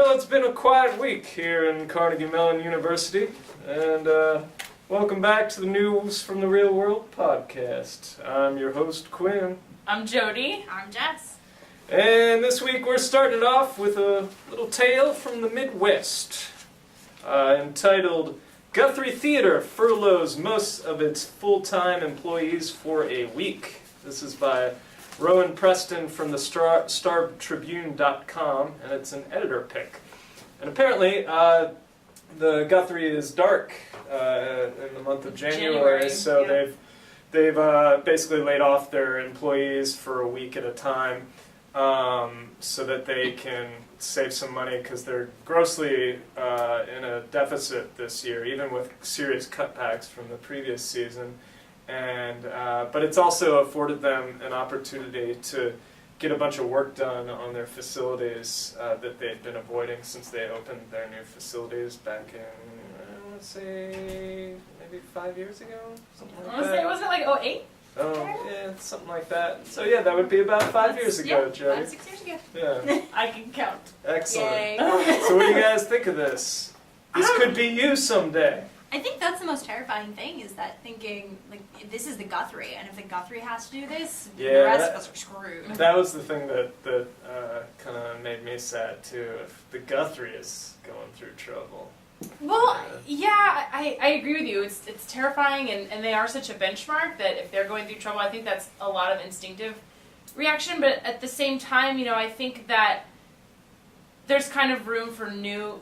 Well, it's been a quiet week here in Carnegie Mellon University, and welcome back to the News from the Real World podcast. I'm your host, Quinn. I'm Jody. I'm Jess. And this week we're starting it off with a little tale from the Midwest, entitled Guthrie Theater Furloughs Most of Its Full-Time Employees for a Week. This is by Rowan Preston from the StarTribune.com, and it's an editor pick. And apparently, the Guthrie is dark in the month of January, so yeah. they've basically laid off their employees for a week at a time, so that they can save some money because they're grossly in a deficit this year, even with serious cutbacks from the previous season. And but it's also afforded them an opportunity to get a bunch of work done on their facilities that they've been avoiding since they opened their new facilities back in, I want to say, maybe 5 years ago? Something like that. Wasn't it like 08? Oh, yeah, something like that. So yeah, that would be about 5 years ago, yeah, Jody. 6 years ago. Yeah. I can count. Excellent. Yay. So what do you guys think of this? This could be you someday. I think that's the most terrifying thing, is that thinking, like, this is the Guthrie, and if the Guthrie has to do this, Yeah, the rest of us are screwed. That was the thing that kind of made me sad too. If the Guthrie is going through trouble. Well, yeah, I agree with you. It's terrifying, and they are such a benchmark that if they're going through trouble, I think that's a lot of instinctive reaction. But at the same time, I think that there's kind of room for new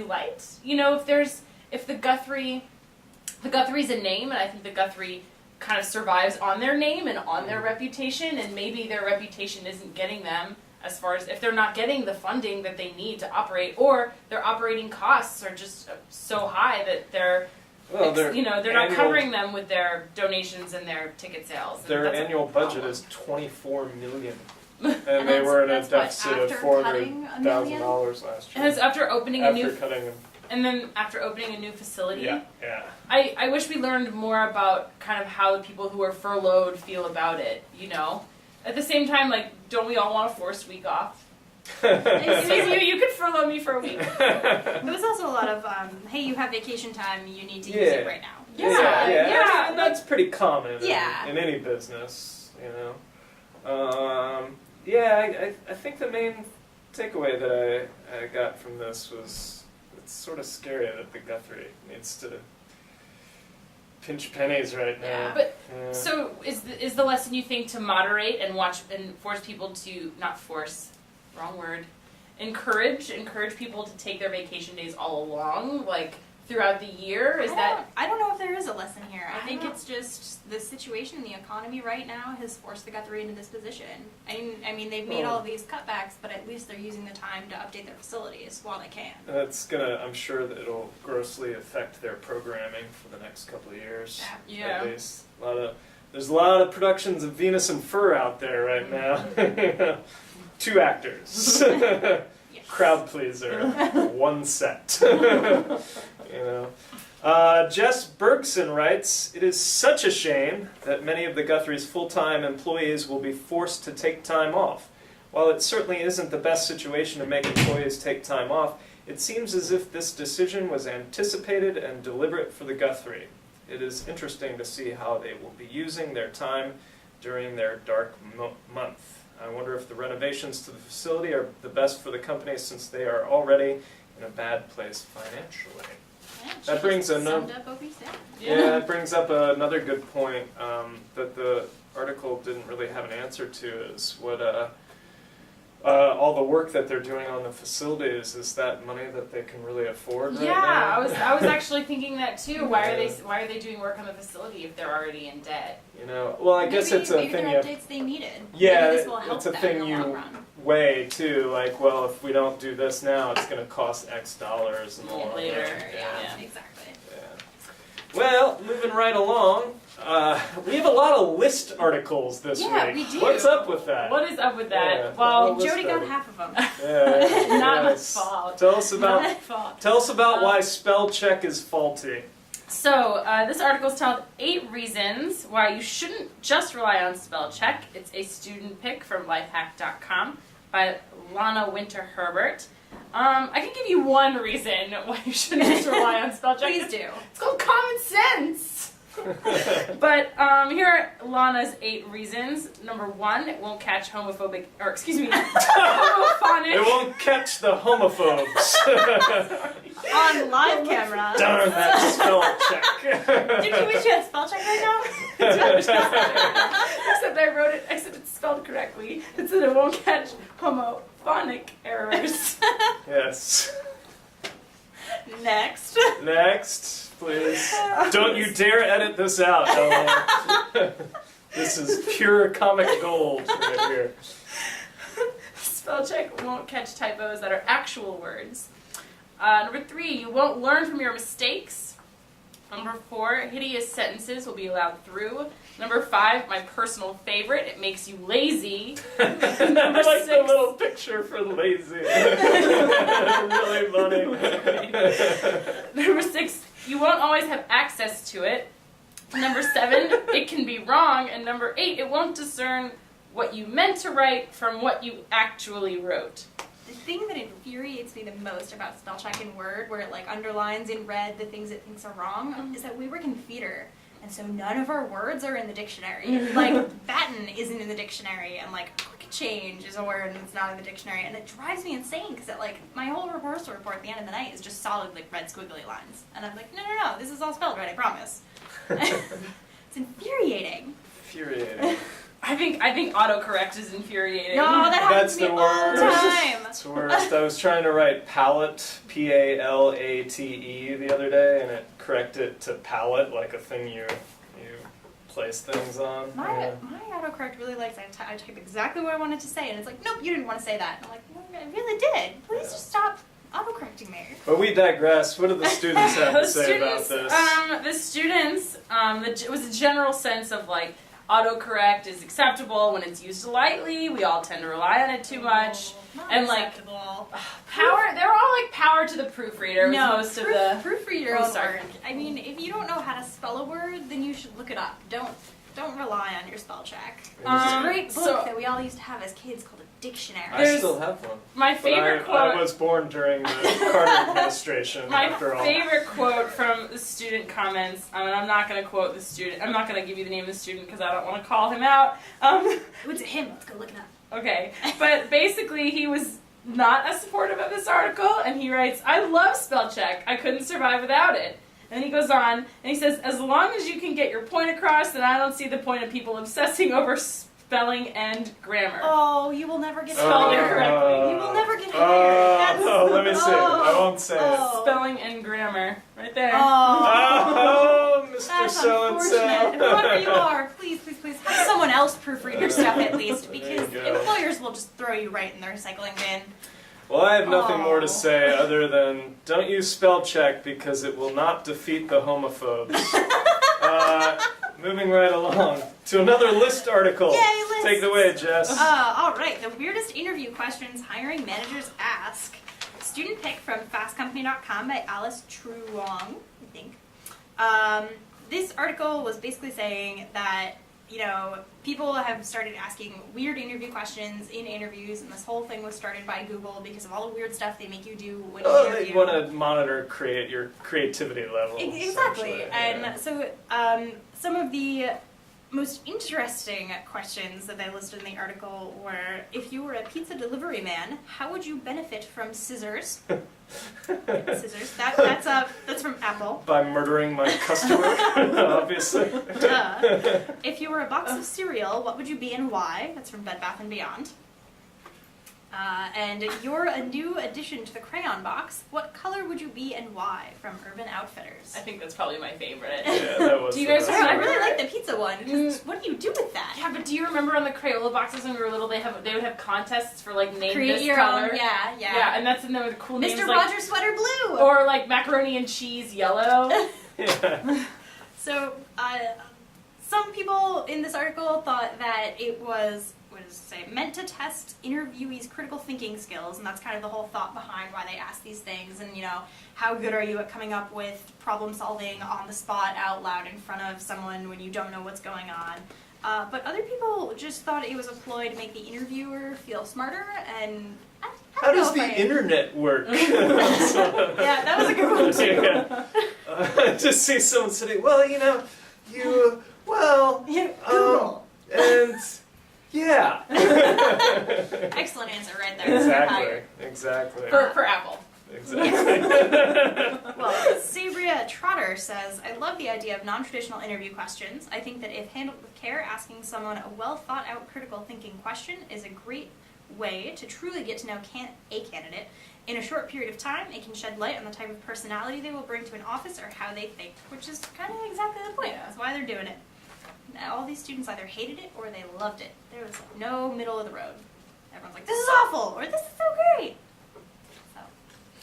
light. If the Guthrie's a name, and I think the Guthrie kind of survives on their name and on their reputation, and maybe their reputation isn't getting them as far as if they're not getting the funding that they need to operate, or their operating costs are just so high that they're not covering them with their donations and their ticket sales. Their annual budget is $24 million. And they were in a deficit of $400,000 last year. And it's after opening a new facility. Yeah. I wish we learned more about kind of how the people who are furloughed feel about it, At the same time, don't we all want a forced week off? You could furlough me for a week. It was also a lot of, hey, you have vacation time, you need to use it right now. Yeah. And that's pretty common in any business, I think the main takeaway that I got from this was it's sort of scary that the Guthrie needs to pinch pennies right now. Yeah. But so is the lesson, you think, to moderate and watch and force people to encourage people to take their vacation days all along, throughout the year? I don't know if there is a lesson here. I think it's just the situation in the economy right now has forced the Guthrie into this position. I mean, they've made all of these cutbacks, but at least they're using the time to update their facilities while they can. I'm sure that it'll grossly affect their programming for the next couple of years. Yeah. At least. There's a lot of productions of Venus and Fur out there right now. 2 actors. Yes. Crowd pleaser. 1 set. Jess Bergson writes, "It is such a shame that many of the Guthrie's full-time employees will be forced to take time off. While it certainly isn't the best situation to make employees take time off, it seems as if this decision was anticipated and deliberate for the Guthrie. It is interesting to see how they will be using their time during their dark month. I wonder if the renovations to the facility are the best for the company since they are already in a bad place financially." That brings it brings up another good point that the article didn't really have an answer to, is what all the work that they're doing on the facilities, is that money that they can really afford right now? I was actually thinking that too. Why are they doing work on the facility if they're already in debt? Well, I guess it's a maybe thing. Maybe updates they needed. Yeah, maybe this will help it's a them thing in the you long run. weigh too. Well, if we don't do this now, it's going to cost X dollars and all later. Yeah, exactly. Yeah. Well, moving right along, we have a lot of list articles this week. Yeah, we do. What's up with that? What is up with that? Yeah, well, Jody got half of them. Yeah, not my yes. fault. Tell us about why spell check is faulty. So, this article is titled 8 Reasons Why You Shouldn't Just Rely on Spell Check. It's a student pick from lifehack.com by Lana Winter Herbert. I can give you one reason why you shouldn't just rely on spell check. Please do. It's called common sense. But here are Lana's 8 reasons. Number 1, it won't catch homophonic. It won't catch the homophobes. On live camera. Darn that spell check. Did you wish you had spell check right now? Except I wrote it, except it's spelled correctly. It said it won't catch homophonic errors. Yes. Next. Next, please. Don't you dare edit this out, Ellen. This is pure comic gold right here. Spell check won't catch typos that are actual words. Number 3, you won't learn from your mistakes. Number 4, hideous sentences will be allowed through. Number 5, my personal favorite, it makes you lazy. Number I like 6, the little picture for lazy. Really funny. Number 6, you won't always have access to it. Number 7, it can be wrong. And number 8, it won't discern what you meant to write from what you actually wrote. The thing that infuriates me the most about spell check in Word, where it like underlines in red the things it thinks are wrong, is that we work in theater, and so none of our words are in the dictionary. Like batten isn't in the dictionary, and like quick change is a word and it's not in the dictionary, and it drives me insane because like my whole rehearsal report at the end of the night is just solid like red squiggly lines, and I'm like, no, this is all spelled right, I promise. It's infuriating. Infuriating. I think autocorrect is infuriating. No, that happens That's to me the all the worst. time. It's worst. I was trying to write palate, P-A-L-A-T-E, the other day, and it corrected it to palette, like a thing you place things on. My autocorrect really likes I type exactly what I wanted to say, and it's like, nope, you didn't want to say that. And I'm like, no, I really did. Please just stop autocorrecting me. But we digress. What do the students have to say about this? The students, it was a general sense of like, autocorrect is acceptable when it's used lightly. We all tend to rely on it too much. Not And like acceptable. they're all like power to the proofreader. Was No, most of the proofread your Oh, own sorry. word. I mean, if you don't know how to spell a word, then you should look it up. Don't rely on your spell check. There's a great book so- that we all used to have as kids called a dictionary. I There's- still have one. my But favorite I quote. was born during the Carter administration, My after all. favorite quote from the student comments, and I'm not going to quote the student, I'm not going to give you the name of the student because I don't want to call him out. What's a him? Let's go look it up. Okay, but basically he was not as supportive of this article, and he writes, I love spell check, I couldn't survive without it. And then he goes on, and he says, as long as you can get your point across, then I don't see the point of people obsessing over spelling and grammar. Oh, you will never get Spelling hired. correctly. You will never get hired. Let me see. I won't say it. Spelling and grammar, right there. Oh, Mr. That's So-and-so. unfortunate. Whoever you are, please have someone else proofread your stuff at least, because There you go. employers will just throw you right in their recycling bin. Well, I have nothing more to Aw. say other than don't use spell check because it will not defeat the homophobes. Moving right along to another list article. Yay, lists. Take it away, Jess. All right, the weirdest interview questions hiring managers ask. Student pick from fastcompany.com by Alice Truong, I think. This article was basically saying that, people have started asking weird interview questions in interviews, and this whole thing was started by Google because of all the weird stuff they make you do when you interview. They want to monitor your creativity level. Exactly. essentially. And Yeah. so some of the most interesting questions that they listed in the article were, if you were a pizza delivery man, how would you benefit from scissors? Scissors. That's from Apple. By murdering my customer, obviously. Duh. If you were a box of cereal, what would you be and why? That's from Bed Bath & Beyond. And you're a new addition to the crayon box. What color would you be and why? From Urban Outfitters. I think that's probably my favorite. Yeah, that was Do you the guys best. Yeah, I remember? really like the pizza one. 'Cause what do you do with that? Yeah, but do you remember on the Crayola boxes when we were little, they would have contests for like name Create this your color? own. Yeah. Yeah, and that's in there with cool names Mr. like, Roger Sweater Blue. or like macaroni and cheese yellow. Yeah. So, some people in this article thought that it was, meant to test interviewees' critical thinking skills, and that's kind of the whole thought behind why they ask these things, and, how good are you at coming up with problem solving on the spot out loud in front of someone when you don't know what's going on. But other people just thought it was a ploy to make the interviewer feel smarter, and I how does the Qualifying. internet work? Yeah, that was a good one too. Yeah. I just see someone sitting, well, well, Google. and yeah. Excellent answer right there. Exactly, exactly. For Apple. Exactly. Well, Sabria Trotter says, I love the idea of non-traditional interview questions. I think that if handled with care, asking someone a well-thought-out critical thinking question is a great way to truly get to know a candidate. In a short period of time, it can shed light on the type of personality they will bring to an office or how they think, which is kind of exactly the point. That's why they're doing it. Now, all these students either hated it or they loved it. There was no middle of the road. Everyone's like, this is awful, or this is so great.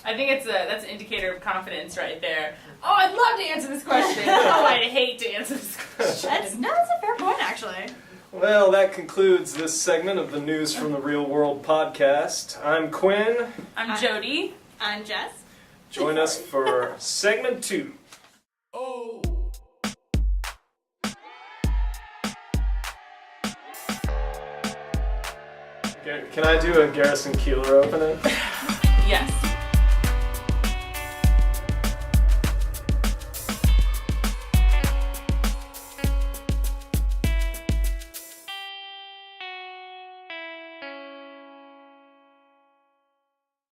I think that's an indicator of confidence right there. Oh, I'd love to answer this question. Oh, I'd hate to answer this question. That's a fair point, actually. Well, that concludes this segment of the News from the Real World podcast. I'm Quinn. I'm Jody. I'm Jess. Join us for segment 2. Oh. Can I do a Garrison Keillor opening? Yes.